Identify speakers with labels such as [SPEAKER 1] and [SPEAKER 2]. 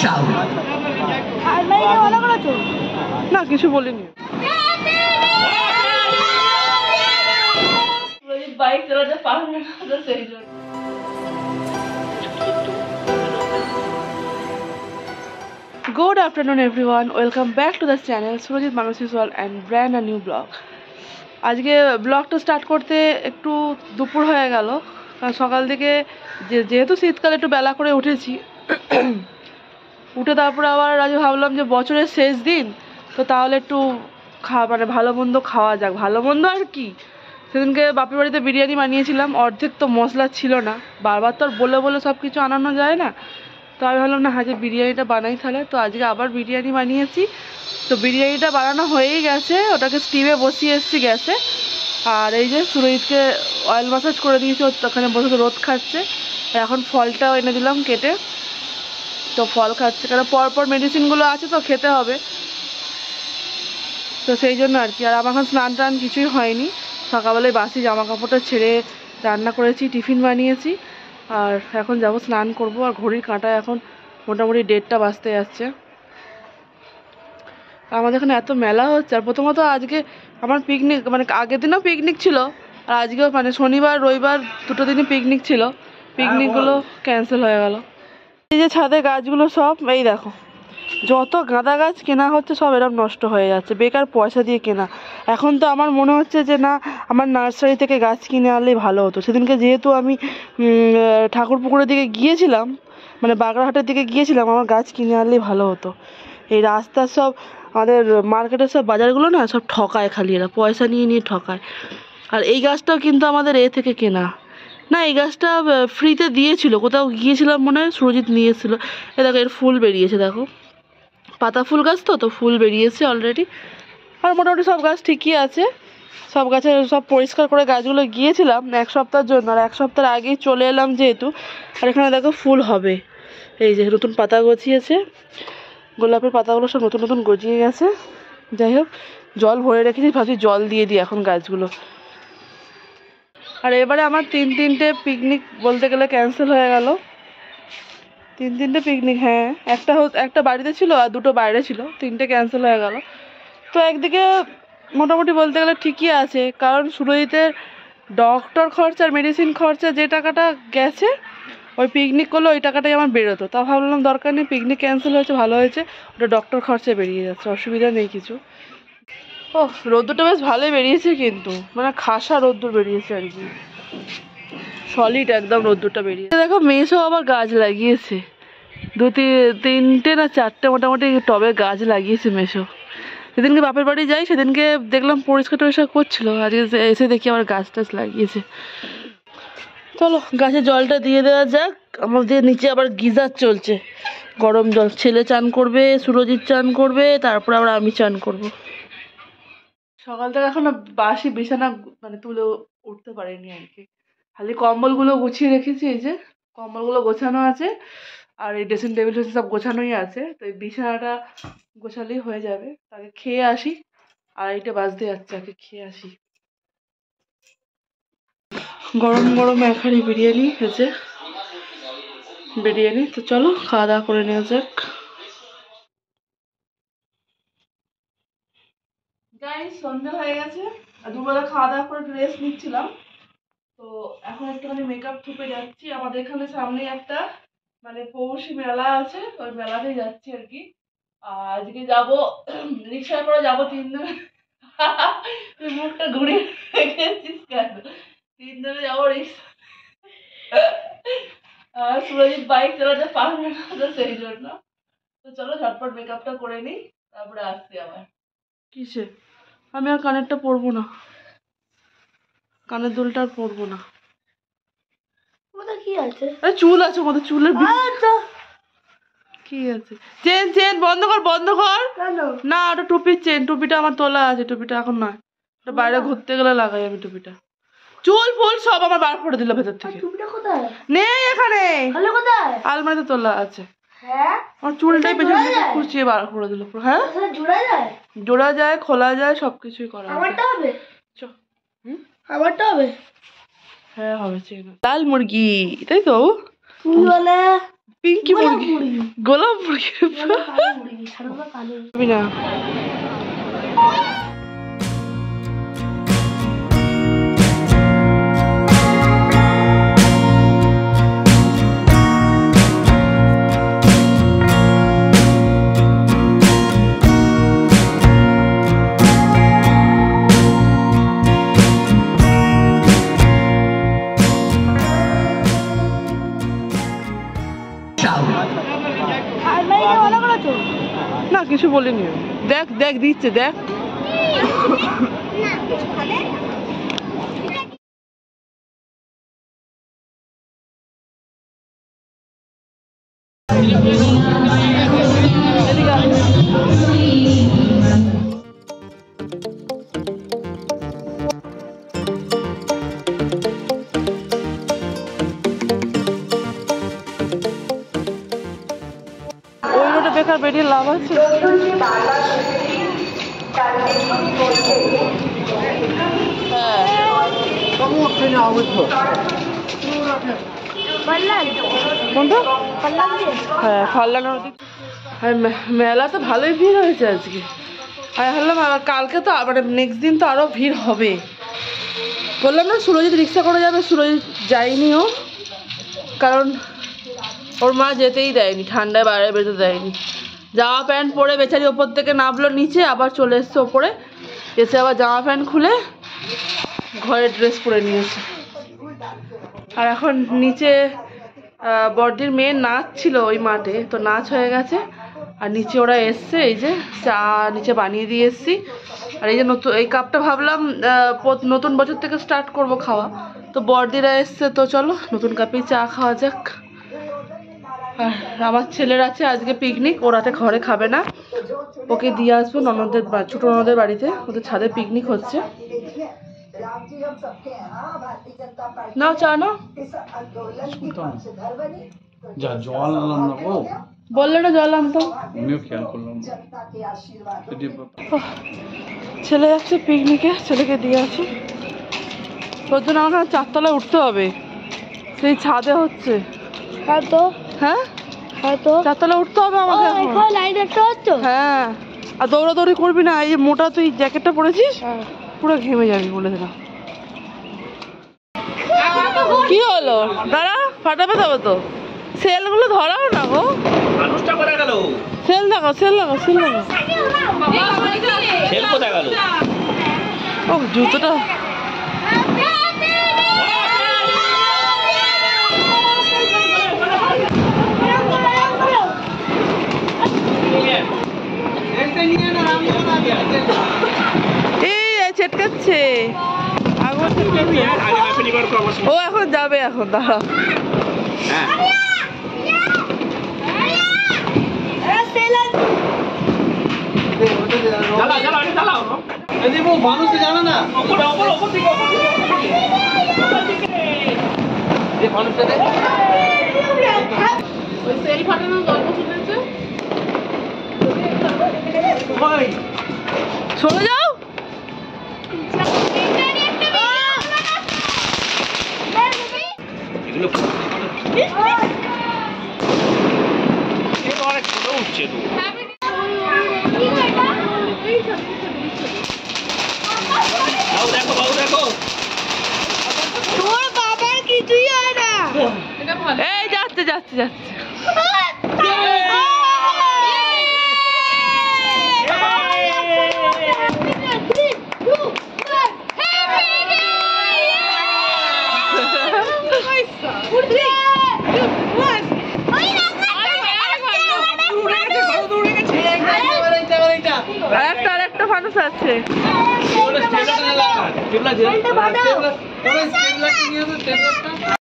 [SPEAKER 1] shout.
[SPEAKER 2] না কিছু বলিনি। বাইক চালাতে পারবে না সেই জন্য। Good afternoon everyone, welcome back to the channel Surojit Manosi's World and brand a new vlog. আজকে ব্লগটা স্টার্ট করতে একটু দুপুর হয়ে গেল, কারণ সকাল থেকে যেহেতু শীতকালে একটু বেলা করে উঠেছি, উঠে তারপরে আবার আজ ভাবলাম যে বছরের শেষ দিন তো তাহলে একটু মানে ভালো মন্দ খাওয়া যাক। ভালো মন্দ আর কি, সেদিনকে বাপের বাড়িতে বিরিয়ানি বানিয়েছিলাম, অর্ধেক তো মশলা ছিল না, বারবার তো আর বলে বলে সব কিছু আনানো যায় না। তো আমি ভাবলাম না আজকে বিরিয়ানিটা বানাই তাহলে, তো আজকে আবার বিরিয়ানি বানিয়েছি। তো বিরিয়ানিটা বানানো হয়েই গেছে, ওটাকে স্টিমে বসিয়ে এসেছি গ্যাসে। আর এই যে সুরজিৎকে অয়েল ম্যাসাজ করে দিয়েছি, ওখানে বসে রোদ খাচ্ছে। এখন ফলটাও এনে দিলাম কেটে, তো ফল খাচ্ছে, কারণ পরপর মেডিসিনগুলো আছে তো খেতে হবে, তো সেই জন্য আর কি। আর আমার এখন স্নান টান কিছুই হয়নি, সকালবেলায় বাসি জামা কাপড়টা ছেড়ে রান্না করেছি, টিফিন বানিয়েছি, আর এখন যাব স্নান করব। আর ঘড়ির কাঁটা এখন মোটামুটি 1:30 বাজতে যাচ্ছে। আমাদের এখানে এত মেলা হচ্ছে। আর প্রথমত আজকে আমার পিকনিক, মানে আগের দিনও পিকনিক ছিল, আর আজকেও, মানে শনিবার রবিবার দুটো দিনই পিকনিক ছিল, পিকনিকগুলো ক্যান্সেল হয়ে গেল। এই যে ছাদে গাছগুলো সব, এই দেখো যত গাঁদা গাছ কেনা হচ্ছে সব এরকম নষ্ট হয়ে যাচ্ছে, বেকার পয়সা দিয়ে কেনা। এখন তো আমার মনে হচ্ছে যে না, আমার নার্সারি থেকে গাছ কিনে আনলেই ভালো হতো। সেদিনকে যেহেতু আমি ঠাকুরপুকুরের দিকে গিয়েছিলাম, মানে বাগড়াহাটের দিকে গিয়েছিলাম, আমার গাছ কিনে আনলেই ভালো হতো। এই রাস্তার সব আমাদের মার্কেটের সব বাজারগুলো না সব ঠকায়, খালি এরা পয়সা নিয়ে নিয়ে ঠকায়। আর এই গাছটাও কিন্তু আমাদের থেকে কেনা না, এই গাছটা ফ্রিতে দিয়েছিল, কোথাও গিয়েছিলাম মনে হয়, সুরজিৎ নিয়ে এসেছিলো। এ দেখো এর ফুল বেরিয়েছে, দেখো পাতা ফুল গাছ, তো ফুল বেরিয়েছে অলরেডি। আর মোটামুটি সব গাছ ঠিকই আছে, সব গাছে সব পরিষ্কার করে গাছগুলো গিয়েছিলাম 1 সপ্তাহের জন্য, আর 1 সপ্তাহ আগেই চলে এলাম যেহেতু। আর এখানে দেখো ফুল হবে, এই যে নতুন পাতা গজিয়েছে, গোলাপের পাতাগুলো সব নতুন নতুন গজিয়ে গেছে। যাই হোক, জল ভরে রেখেছি, ভাবছি জল দিয়ে দিই এখন গাছগুলো। আর এবারে আমার 3টে পিকনিক বলতে গেলে ক্যান্সেল হয়ে গেল। 3টে পিকনিক, হ্যাঁ, একটা বাড়িতে ছিল আর 2টো বাইরে ছিল, 3টে ক্যান্সেল হয়ে গেল। তো একদিকে মোটামুটি বলতে গেলে ঠিকই আছে, কারণ সুরজিতের ডক্টর খরচা আর মেডিসিন খরচা যে টাকাটা গেছে, ওই পিকনিক করলে ওই টাকাটাই আমার বেরোতো। তা ভাবলাম দরকার নেই, পিকনিক ক্যান্সেল হয়েছে ভালো হয়েছে, ওটা ডক্টর খরচা বেরিয়ে যাচ্ছে, অসুবিধা নেই কিছু। ও রোদ্দুরটা বেশ ভালোই বেরিয়েছে, কিন্তু মানে খাসা রোদ্দুর বেরিয়েছে আর কি, সলিড একদম রোদ্দুরটা বেরিয়েছে। দেখো মেয়েসও আবার গাছ লাগিয়েছে, 3টে না 4টে মোটামুটি টবে গাছ লাগিয়েছে মেসো। সেদিনকে বাপের বাড়ি যাই, সেদিনকে দেখলাম পরিষ্কার টরিষ্কার করছিল, আজকে এসে দেখি আবার গাছ টাছ লাগিয়েছে। চলো গাছে জলটা দিয়ে দেওয়া যাক। আমাদের নিচে আবার গিজার চলছে, গরম জল, ছেলে চান করবে, সুরজিৎ চান করবে, তারপর আবার আমি চান করব। সকাল থেকে এখনো বাসি বিছানা মানে তুলে উঠতে পারিনি আর কি, খালি কম্বলগুলো গুছিয়ে রেখেছি, এই যে কম্বলগুলো গোছানো আছে, আর এই ড্রেসিং টেবিল সব গোছানোই আছে। তো এই বিছানাটা গোছালেই হয়ে যাবে। তাকে খেয়ে আসি, 2:30 বাজতে যাচ্ছে, আগে খেয়ে আসি। গরম গরম একহাড়ি বিরিয়ানি হয়েছে, বিরিয়ানি। তো চলো খাওয়া দাওয়া করে নেওয়া যাক। গাইস সন্ধ্যা হয়ে গেছে, আর দুবেলা খাওয়া দাওয়া করে রেস্ট নিচ্ছিলাম, তো এখন একটুখানি মেকআপ থুপে যাচ্ছি। আমাদের এখানে সামনে একটা মানে পৌষী মেলা আছে, ওই মেলাতেই যাচ্ছি আর কি। আর আজকে যাবো রিক্সা করে যাবো 3 দিন। তুই মুখটা ঘুরিয়ে রেখেছিস কেন? 3 দিনে যাবো রিক্সা, আর সুরজিৎ বাইক চালাতে পারবে না তো সেই জন্য। তো চলো ঝটপট মেকআপটা করে নিই, তারপরে আসছি আবার। কিসে? আমি আর কানেরটা পরবো না, কানের দুলটা আর পরবো না।
[SPEAKER 3] কি আছে?
[SPEAKER 2] চুল আছে আমাদের, চুলের কি আছে? চেন চেন বন্ধ কর, বন্ধ কর। না ওটা টুপির চেন, টুপিটা আমার তোলা আছে, টুপিটা এখন নয়, ওটা বাইরে ঘুরতে গেলে লাগাই আমি টুপিটা। চুল ফুল সব আমার বার করে দিল ভেতর থেকে।
[SPEAKER 3] টুপিটা কোথায়?
[SPEAKER 2] নেই এখানে,
[SPEAKER 3] হলো কোথায়?
[SPEAKER 2] আলমারিতে তোলা আছে।
[SPEAKER 3] হ্যাঁ,
[SPEAKER 2] আমার চুলটাই পেছন থেকে খুঁচিয়ে বার করে দিল। হ্যাঁ
[SPEAKER 3] জোড়া যায়,
[SPEAKER 2] জোড়া যায়, খোলা যায়, সবকিছুই করা যায়।
[SPEAKER 3] আমারটা হবে?
[SPEAKER 2] চল,
[SPEAKER 3] আমারটা হবে?
[SPEAKER 2] হ্যাঁ হবে। চেন লাল মুরগি, তাই তো?
[SPEAKER 3] ফুলওয়ালা
[SPEAKER 2] পিঙ্কি মুরগি, গোলাপ মুরগি না। না কিছু বলিনি, দেখ দেখ দিচ্ছে দেখ। ওই রোডে বেকার বেরিয়ে লাভ আছে? কোনটা? হ্যাঁ ফাল্লানোর দিক। হ্যাঁ মেলা তো ভালোই ভিড় হয়েছে আজকে। আমি ভাবলাম কালকে তো মানে নেক্সট দিন তো আরও ভিড় হবে। বললাম না সুরজিৎ রিক্সা করে যাবে, সুরজিৎ যায়নি ও, কারণ ওর মা যেতেই দেয়নি, ঠান্ডায় বাইরে বেরোতে দেয়নি। জামা প্যান্ট পরে বেচারি ওপর থেকে নামলো নিচে, আবার চলে এসছে ওপরে, এসে আবার জামা প্যান্ট খুলে ঘরে ড্রেস পরে নিয়েছে। আর এখন নিচে বড়দির মেয়ের নাচ ছিল ওই মাঠে, তো নাচ হয়ে গেছে। আর নিচে ওরা এসছে, এই যে চা নিচে বানিয়ে দিয়ে এসছি। আর এই যে নতুন এই কাপটা ভাবলাম নতুন বছর থেকে স্টার্ট করব খাওয়া, তো বড়দিরা এসছে, তো চলো নতুন কাপেই চা খাওয়া যাক। আর আমার ছেলের আছে আজকে পিকনিক, ও রাতে ঘরে খাবে না, ওকে দিয়ে আসবো ননদের ছোটো ননদের বাড়িতে, ওদের ছাদে পিকনিক হচ্ছে। নাও চা নাও।
[SPEAKER 1] যা জল আনলাম না, ও
[SPEAKER 2] বললে না জল আনতাম,
[SPEAKER 1] আমিও খেয়াল করলাম।
[SPEAKER 2] ছেলে যাচ্ছে পিকনিকে, ছেলেকে দিয়ে আসি। তোর জন্য আমাকে 4 তলায় উঠতে হবে, সেই ছাদে হচ্ছে।
[SPEAKER 3] হয়তো
[SPEAKER 2] হ্যাঁ
[SPEAKER 3] হয়তো
[SPEAKER 2] 4 তলায় উঠতে হবে আমাকে এখন।
[SPEAKER 3] লাইন একটা হচ্ছে।
[SPEAKER 2] হ্যাঁ আর দৌড়াদৌড়ি করবি না, এই মোটা তুই জ্যাকেটটা পরেছিস, পুরো ঘেমে যাবি বলে দিলাম। কি হলো দাঁড়া, ফাটাবে তবে তো। সেলগুলো ধরাও না গো, সেল লাগাও সেল লাগাও সেল লাগাও। ও জুতোটা এই ছেটকাচ্ছে, আগুন ছেটকাচ্ছে। ও এখন যাবে, এখন দাঁড়াও।
[SPEAKER 1] মানুষ জানে না
[SPEAKER 2] সেল ফাটানোর গল্প শুনেছে। সরে যাও।
[SPEAKER 3] তোর বাবার কিছুই হয় না।
[SPEAKER 2] এই যাচ্ছে যাচ্ছে যাচ্ছে। আরেকটা মানুষ আছে।